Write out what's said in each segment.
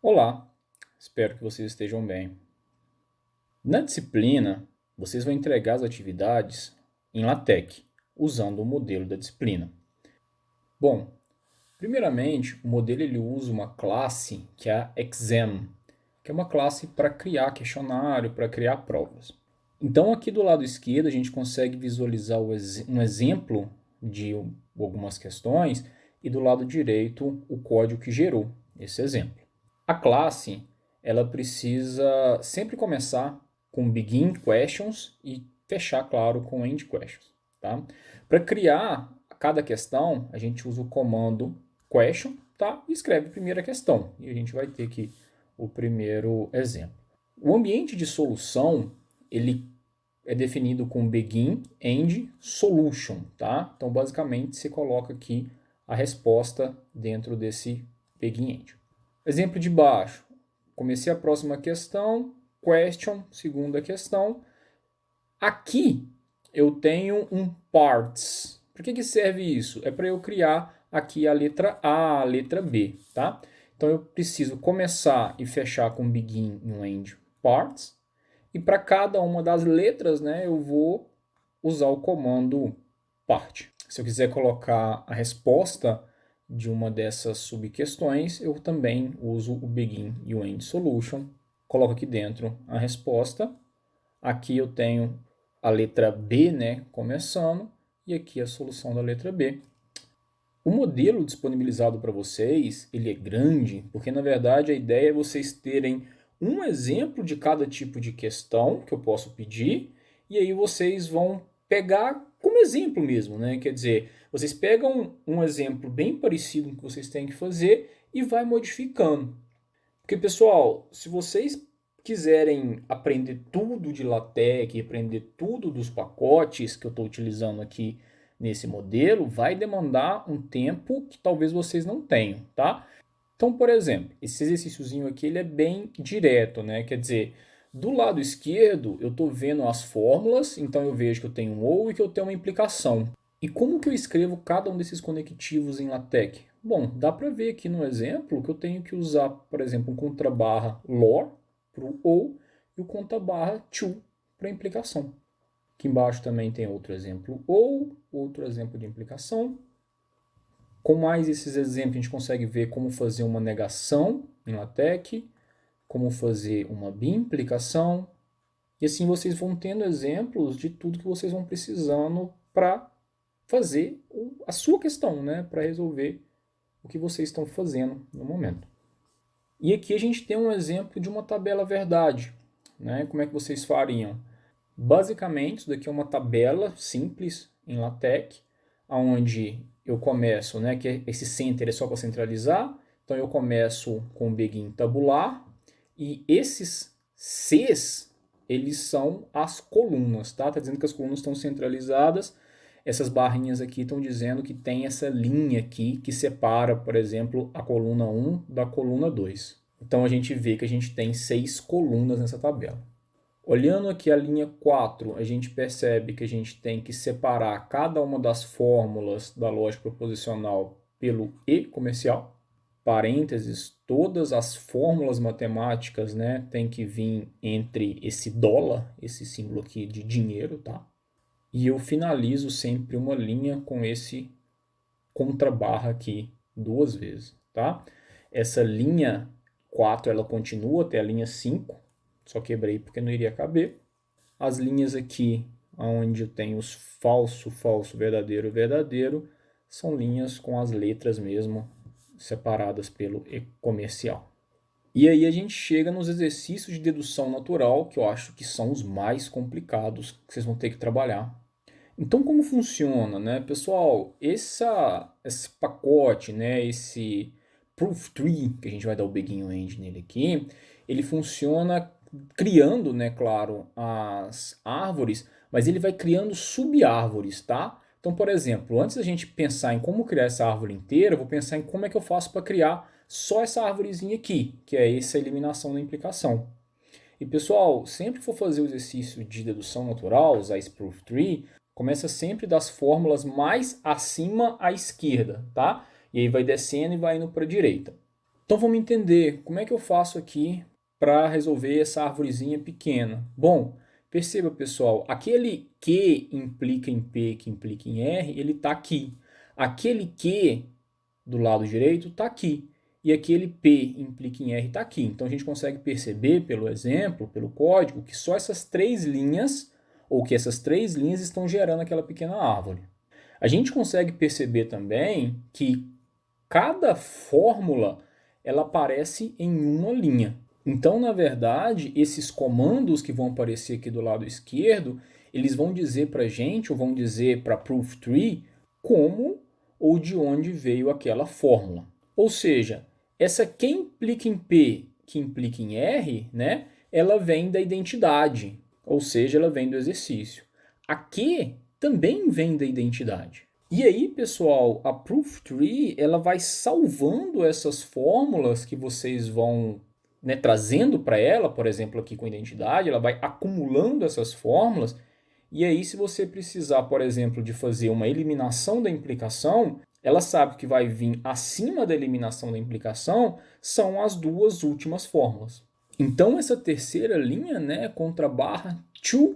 Olá, espero que vocês estejam bem. Na disciplina, vocês vão entregar as atividades em LaTeX, usando o modelo da disciplina. Bom, primeiramente, o modelo ele usa uma classe que é a exam, que é uma classe para criar questionário, para criar provas. Então, aqui do lado esquerdo, a gente consegue visualizar um exemplo de algumas questões e do lado direito o código que gerou esse exemplo. A classe, ela precisa sempre começar com begin questions e fechar, claro, com end questions, tá? Para criar cada questão, a gente usa o comando question, tá? E escreve a primeira questão. E a gente vai ter aqui o primeiro exemplo. O ambiente de solução, ele é definido com begin, end, solution, tá? Então, basicamente, você coloca aqui a resposta dentro desse begin, end. Exemplo de baixo. Comecei a próxima questão, question, segunda questão. Aqui eu tenho um parts. Para que serve isso? É para eu criar aqui a letra A, a letra B, tá? Então eu preciso começar e fechar com begin e um end parts. E para cada uma das letras, né, eu vou usar o comando part. Se eu quiser colocar a resposta de uma dessas subquestões, eu também uso o begin e o end solution. Coloco aqui dentro a resposta. Aqui eu tenho a letra B, né, começando, e aqui a solução da letra B. O modelo disponibilizado para vocês, ele é grande, porque na verdade a ideia é vocês terem um exemplo de cada tipo de questão que eu posso pedir, e aí vocês vão pegar como exemplo mesmo, né? Quer dizer, vocês pegam um exemplo bem parecido com o que vocês têm que fazer e vai modificando. Porque, pessoal, se vocês quiserem aprender tudo de LaTeX, aprender tudo dos pacotes que eu estou utilizando aqui nesse modelo, vai demandar um tempo que talvez vocês não tenham, tá? Então, por exemplo, esse exercíciozinho aqui ele é bem direto, né? Quer dizer, do lado esquerdo eu estou vendo as fórmulas, então eu vejo que eu tenho um ou e que eu tenho uma implicação. E como que eu escrevo cada um desses conectivos em LaTeX? Bom, dá para ver aqui no exemplo que eu tenho que usar, por exemplo, um contrabarra lor para o ou e o contrabarra to para a implicação. Aqui embaixo também tem outro exemplo ou, outro exemplo de implicação. Com mais esses exemplos, a gente consegue ver como fazer uma negação em LaTeX, como fazer uma bimplicação, e assim vocês vão tendo exemplos de tudo que vocês vão precisando para fazer a sua questão, né? Para resolver o que vocês estão fazendo no momento. E aqui a gente tem um exemplo de uma tabela verdade, né? Como é que vocês fariam? Basicamente, isso daqui é uma tabela simples em LaTeX, onde eu começo, né, que esse center é só para centralizar, então eu começo com o begin tabular, e esses Cs, eles são as colunas, tá? Tá dizendo que as colunas estão centralizadas, essas barrinhas aqui estão dizendo que tem essa linha aqui que separa, por exemplo, a coluna 1 da coluna 2. Então a gente vê que a gente tem 6 colunas nessa tabela. Olhando aqui a linha 4, a gente percebe que a gente tem que separar cada uma das fórmulas da lógica proposicional pelo E comercial. Parênteses, todas as fórmulas matemáticas, né, tem que vir entre esse dólar, esse símbolo aqui de dinheiro, tá? E eu finalizo sempre uma linha com esse contrabarra aqui duas vezes, tá? Essa linha 4, ela continua até a linha 5, só quebrei porque não iria caber. As linhas aqui, onde eu tenho os falso, falso, verdadeiro, verdadeiro, são linhas com as letras mesmo, separadas pelo E comercial. E aí a gente chega nos exercícios de dedução natural, que eu acho que são os mais complicados que vocês vão ter que trabalhar. Então, como funciona, né? Pessoal, esse pacote, né, esse proof tree, que a gente vai dar o begin end nele aqui, ele funciona criando, né, claro, as árvores, mas ele vai criando sub-árvores, tá? Então, por exemplo, antes da gente pensar em como criar essa árvore inteira, eu vou pensar em como é que eu faço para criar só essa árvorezinha aqui, que é essa eliminação da implicação. E pessoal, sempre que for fazer o exercício de dedução natural, usar esse proof tree, começa sempre das fórmulas mais acima à esquerda, tá? E aí vai descendo e vai indo para a direita. Então vamos entender como é que eu faço aqui para resolver essa arvorezinha pequena. Bom, perceba, pessoal, aquele que implica em P, que implica em R, ele está aqui. Aquele que do lado direito está aqui. E aquele P implica em R está aqui. Então a gente consegue perceber pelo exemplo, pelo código, que só essas três linhas, ou que essas três linhas estão gerando aquela pequena árvore. A gente consegue perceber também que cada fórmula ela aparece em uma linha. Então, na verdade, esses comandos que vão aparecer aqui do lado esquerdo, eles vão dizer para a gente, ou vão dizer para a proof tree, como ou de onde veio aquela fórmula. Ou seja, essa que implica em P, que implica em R, né, ela vem da identidade, ou seja, ela vem do exercício. A que também vem da identidade. E aí, pessoal, a proof tree ela vai salvando essas fórmulas que vocês vão, né, trazendo para ela, por exemplo, aqui com identidade, ela vai acumulando essas fórmulas. E aí, se você precisar, por exemplo, de fazer uma eliminação da implicação, ela sabe que vai vir acima da eliminação da implicação são as duas últimas fórmulas. Então, essa terceira linha, né, contra barra to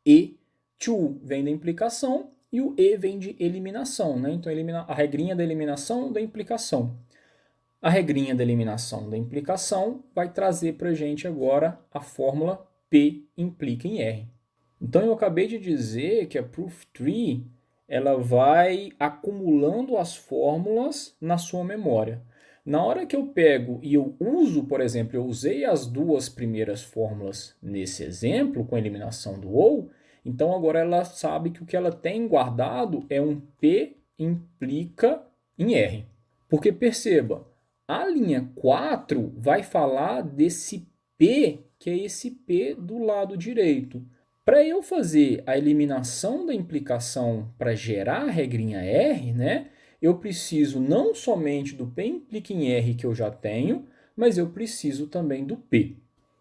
e. To vem da implicação e o e vem de eliminação, né? Então, a regrinha da eliminação da implicação. A regrinha da eliminação da implicação vai trazer para a gente agora a fórmula P implica em R. Então, eu acabei de dizer que a proof tree ela vai acumulando as fórmulas na sua memória. Na hora que eu pego e eu uso, por exemplo, eu usei as duas primeiras fórmulas nesse exemplo, com a eliminação do ou, então agora ela sabe que o que ela tem guardado é um P implica em R. Porque perceba, a linha 4 vai falar desse P, que é esse P do lado direito. Para eu fazer a eliminação da implicação para gerar a regrinha R, né, eu preciso não somente do P implica em R que eu já tenho, mas eu preciso também do P.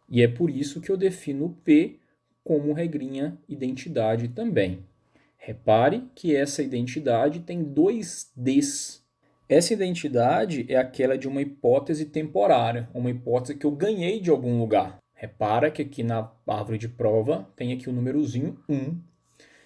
E é por isso que eu defino o P como regrinha identidade também. Repare que essa identidade tem dois Ds. Essa identidade é aquela de uma hipótese temporária, uma hipótese que eu ganhei de algum lugar. Repara que aqui na árvore de prova tem aqui o númerozinho 1.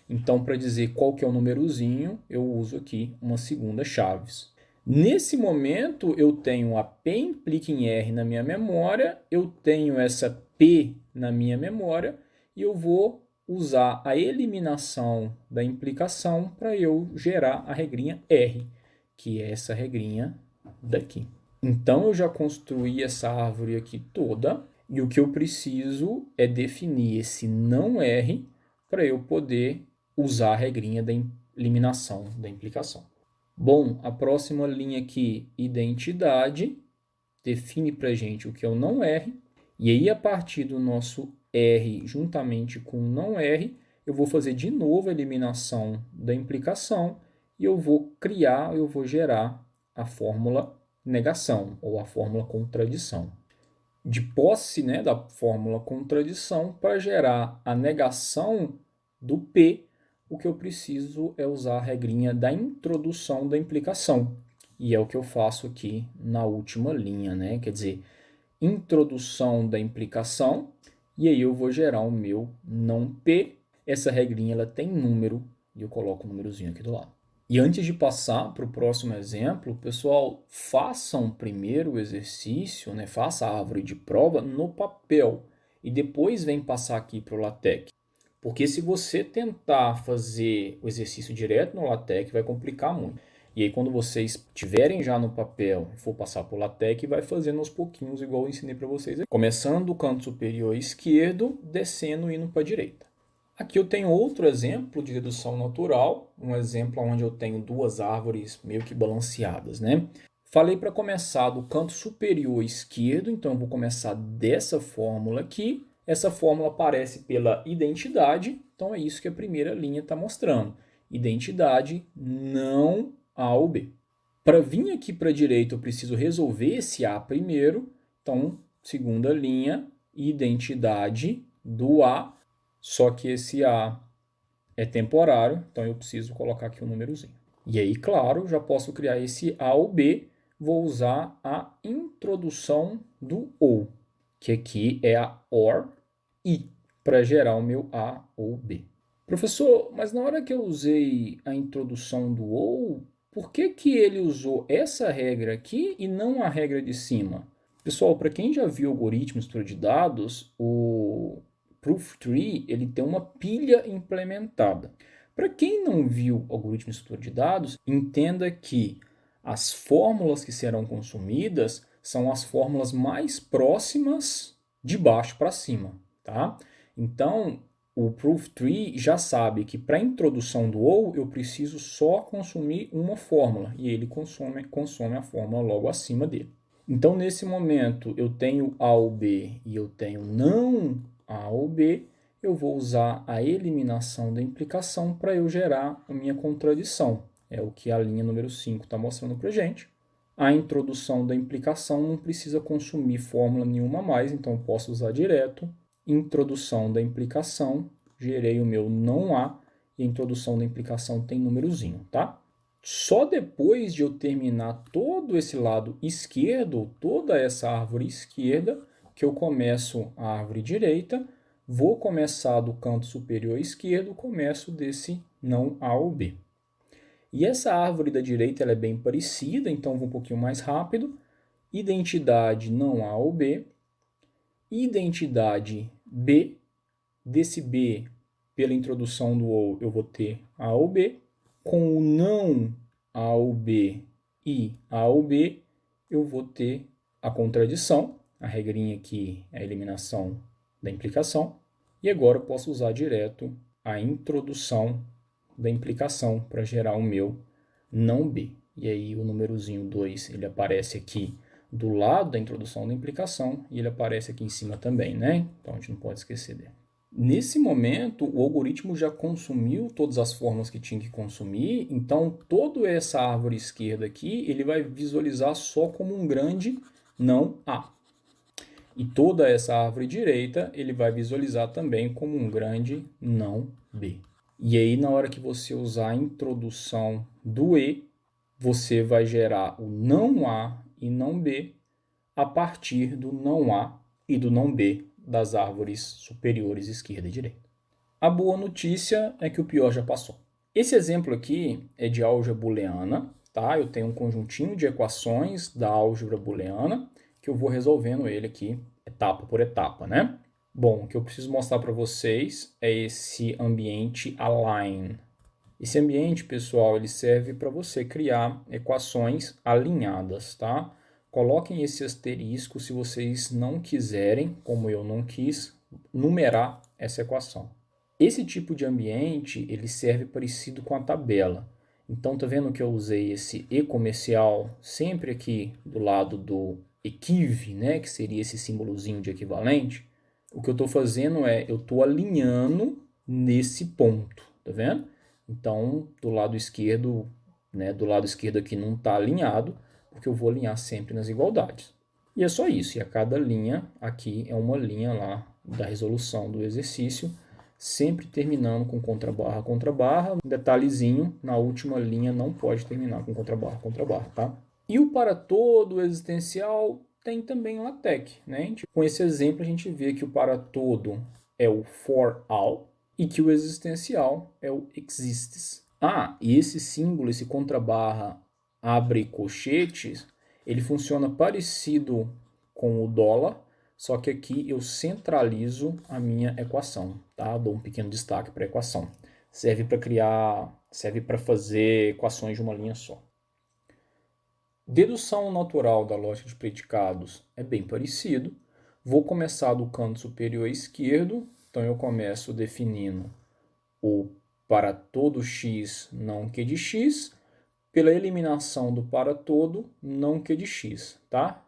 Então, para dizer qual que é o númerozinho, eu uso aqui uma segunda chaves. Nesse momento, eu tenho a P implica em R na minha memória, eu tenho essa P na minha memória, e eu vou usar a eliminação da implicação para eu gerar a regrinha R, que é essa regrinha daqui. Então, eu já construí essa árvore aqui toda, e o que eu preciso é definir esse não R para eu poder usar a regrinha da eliminação da implicação. Bom, a próxima linha aqui, identidade, define para a gente o que é o não R, e aí a partir do nosso R juntamente com o não R, eu vou fazer de novo a eliminação da implicação e eu vou gerar a fórmula negação ou a fórmula contradição. De posse, né, da fórmula contradição, para gerar a negação do P, o que eu preciso é usar a regrinha da introdução da implicação. E é o que eu faço aqui na última linha, né? Quer dizer, introdução da implicação, e aí eu vou gerar o meu não P. Essa regrinha ela tem número, e eu coloco o númerozinho aqui do lado. E antes de passar para o próximo exemplo, pessoal, façam primeiro o exercício, né? Faça a árvore de prova no papel e depois vem passar aqui para o LaTeX. Porque se você tentar fazer o exercício direto no LaTeX, vai complicar muito. E aí quando vocês tiverem já no papel e for passar para o LaTeX, vai fazendo aos pouquinhos, igual eu ensinei para vocês aqui. Começando do canto superior esquerdo, descendo e indo para a direita. Aqui eu tenho outro exemplo de redução natural, um exemplo onde eu tenho duas árvores meio que balanceadas, né? Falei para começar do canto superior esquerdo, então eu vou começar dessa fórmula aqui. Essa fórmula aparece pela identidade, então é isso que a primeira linha está mostrando. Identidade não A ou B. Para vir aqui para a direita, eu preciso resolver esse A primeiro, então segunda linha, identidade do A. Só que esse A é temporário, então eu preciso colocar aqui um númerozinho. E aí, claro, já posso criar esse A ou B vou usar a introdução do OR, que aqui é a OR I, para gerar o meu A ou B. Professor, mas na hora que eu usei a introdução do OR, por que que ele usou essa regra aqui e não a regra de cima? Pessoal, para quem já viu algoritmo estrutura de dados, o Proof Tree ele tem uma pilha implementada. Para quem não viu algoritmo estrutura de dados, entenda que as fórmulas que serão consumidas são as fórmulas mais próximas de baixo para cima, tá? Então, o Proof Tree já sabe que para a introdução do OR eu preciso só consumir uma fórmula e ele consome a fórmula logo acima dele. Então, nesse momento, eu tenho A ou B e eu tenho não A ou B, eu vou usar a eliminação da implicação para eu gerar a minha contradição. É o que a linha número 5 está mostrando para a gente. A introdução da implicação não precisa consumir fórmula nenhuma a mais, então eu posso usar direto. Introdução da implicação, gerei o meu não A, e a introdução da implicação tem númerozinho, tá? Só depois de eu terminar todo esse lado esquerdo, toda essa árvore esquerda, que eu começo a árvore direita, vou começar do canto superior esquerdo, começo desse não A ou B. E essa árvore da direita ela é bem parecida, então vou um pouquinho mais rápido. Identidade não A ou B. Identidade B. Desse B, pela introdução do OR, eu vou ter A ou B. Com o não A ou B e A ou B, eu vou ter a contradição. A regrinha aqui é a eliminação da implicação. E agora eu posso usar direto a introdução da implicação para gerar o meu não B. E aí o númerozinho 2 ele aparece aqui do lado da introdução da implicação e ele aparece aqui em cima também, né? Então a gente não pode esquecer dele. Nesse momento, o algoritmo já consumiu todas as fórmulas que tinha que consumir, então toda essa árvore esquerda aqui, ele vai visualizar só como um grande não A. E toda essa árvore direita, ele vai visualizar também como um grande não B. E aí, na hora que você usar a introdução do E, você vai gerar o não A e não B a partir do não A e do não B das árvores superiores esquerda e direita. A boa notícia é que o pior já passou. Esse exemplo aqui é de álgebra booleana, tá? Eu tenho um conjuntinho de equações da álgebra booleana que eu vou resolvendo ele aqui etapa por etapa, né? Bom, o que eu preciso mostrar para vocês é esse ambiente align. Esse ambiente, pessoal, ele serve para você criar equações alinhadas, tá? Coloquem esse asterisco se vocês não quiserem, como eu não quis, numerar essa equação. Esse tipo de ambiente, ele serve parecido com a tabela. Então, tá vendo que eu usei esse E comercial sempre aqui do lado do equiv, né, que seria esse símbolozinho de equivalente? O que eu estou fazendo é, eu estou alinhando nesse ponto, tá vendo? Então, do lado esquerdo, né, do lado esquerdo aqui não está alinhado, porque eu vou alinhar sempre nas igualdades. E é só isso, e a cada linha aqui é uma linha lá da resolução do exercício, sempre terminando com contrabarra, um detalhezinho, na última linha não pode terminar com contrabarra, tá? E o para todo existencial tem também LaTeX, né? Com esse exemplo a gente vê que o para todo é o for all e que o existencial é o exists. Ah, e esse símbolo, esse contrabarra abre colchetes, ele funciona parecido com o dólar, só que aqui eu centralizo a minha equação, tá? Dou um pequeno destaque para a equação. Serve para fazer equações de uma linha só. Dedução natural da lógica de predicados é bem parecido. Vou começar do canto superior esquerdo, então eu começo definindo o para todo x não q de x, pela eliminação do para todo não q de x, tá?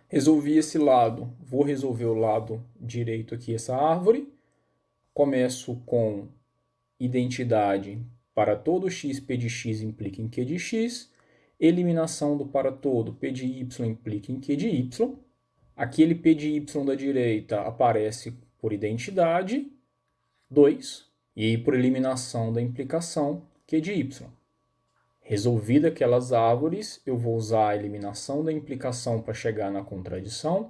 Resolvi esse lado, vou resolver o lado direito aqui, essa árvore. Começo com identidade para todo x, p de x implica em q de x. Eliminação do para todo, p de y implica em q de y. Aquele p de y da direita aparece por identidade, 2. E por eliminação da implicação, q de y. Resolvida aquelas árvores, eu vou usar a eliminação da implicação para chegar na contradição,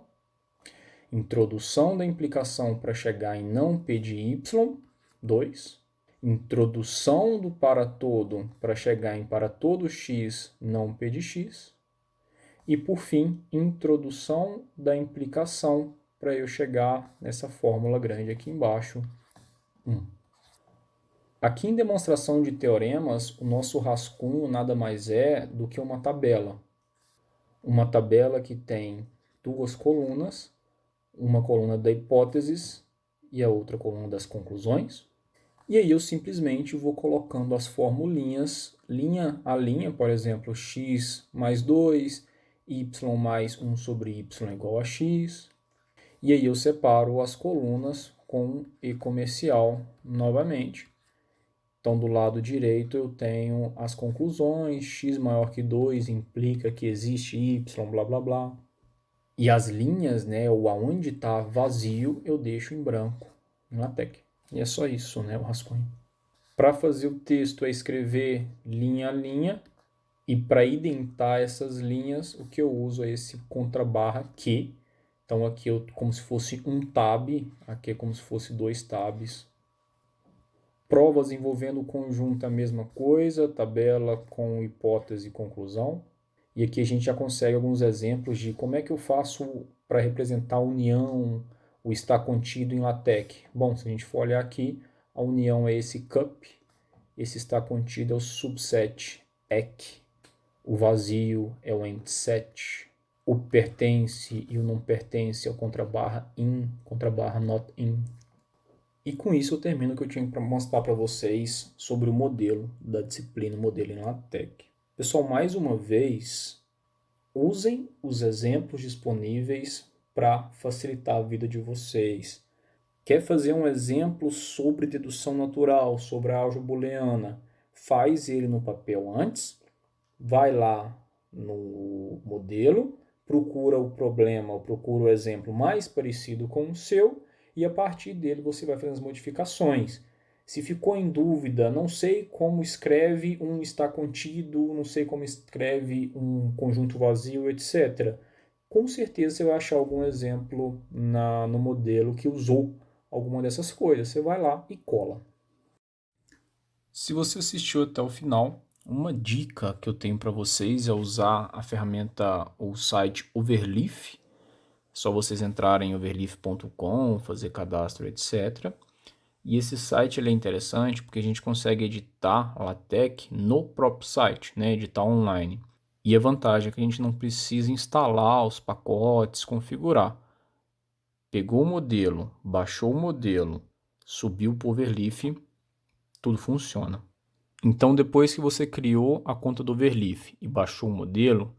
introdução da implicação para chegar em não P de y, 2, introdução do para todo para chegar em para todo x não P de x, e por fim, introdução da implicação para eu chegar nessa fórmula grande aqui embaixo, 1. Aqui em demonstração de teoremas, o nosso rascunho nada mais é do que uma tabela. Uma tabela que tem duas colunas, uma coluna da hipóteses e a outra coluna das conclusões. E aí eu simplesmente vou colocando as formulinhas, linha a linha, por exemplo, x mais 2, y mais 1 sobre y igual a x. E aí eu separo as colunas com e comercial novamente. Então, do lado direito eu tenho as conclusões, x maior que 2 implica que existe y, blá blá blá. E as linhas, né, ou aonde está vazio, eu deixo em branco, em LaTeX. E é só isso, né, o rascunho. Para fazer o texto é escrever linha a linha, e para identar essas linhas, o que eu uso é esse contrabarra que. Então aqui eu como se fosse um tab, aqui é como se fosse 2 tabs. Provas envolvendo o conjunto a mesma coisa, tabela com hipótese e conclusão. E aqui a gente já consegue alguns exemplos de como é que eu faço para representar a união, o está contido em LaTeX. Bom, se a gente for olhar aqui, a união é esse cup, esse está contido é o subset EC, o vazio é o empty set, o pertence e o não pertence é o contrabarra in, contrabarra not in. E com isso eu termino o que eu tinha para mostrar para vocês sobre o modelo da disciplina, o modelo em LaTeX. Pessoal, mais uma vez, usem os exemplos disponíveis para facilitar a vida de vocês. Quer fazer um exemplo sobre dedução natural, sobre a álgebra booleana? Faz ele no papel antes, vai lá no modelo, procura o problema, procura o exemplo mais parecido com o seu, e a partir dele você vai fazer as modificações. Se ficou em dúvida, não sei como escreve um está contido, não sei como escreve um conjunto vazio, etc. Com certeza você vai achar algum exemplo no modelo que usou alguma dessas coisas. Você vai lá e cola. Se você assistiu até o final, uma dica que eu tenho para vocês é usar a ferramenta ou o site Overleaf. É só vocês entrarem em overleaf.com, fazer cadastro, etc. E esse site ele é interessante porque a gente consegue editar LaTeX no próprio site, né? Editar online. E a vantagem é que a gente não precisa instalar os pacotes, configurar. Pegou o modelo, baixou o modelo, subiu para o Overleaf, tudo funciona. Então, depois que você criou a conta do Overleaf e baixou o modelo,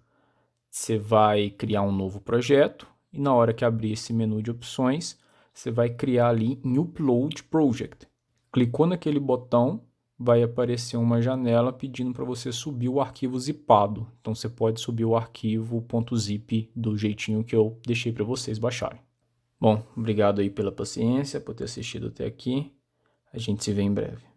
você vai criar um novo projeto e na hora que abrir esse menu de opções, você vai criar ali em Upload Project. Clicou naquele botão, vai aparecer uma janela pedindo para você subir o arquivo zipado. Então, você pode subir o arquivo .zip do jeitinho que eu deixei para vocês baixarem. Bom, obrigado aí pela paciência, por ter assistido até aqui. A gente se vê em breve.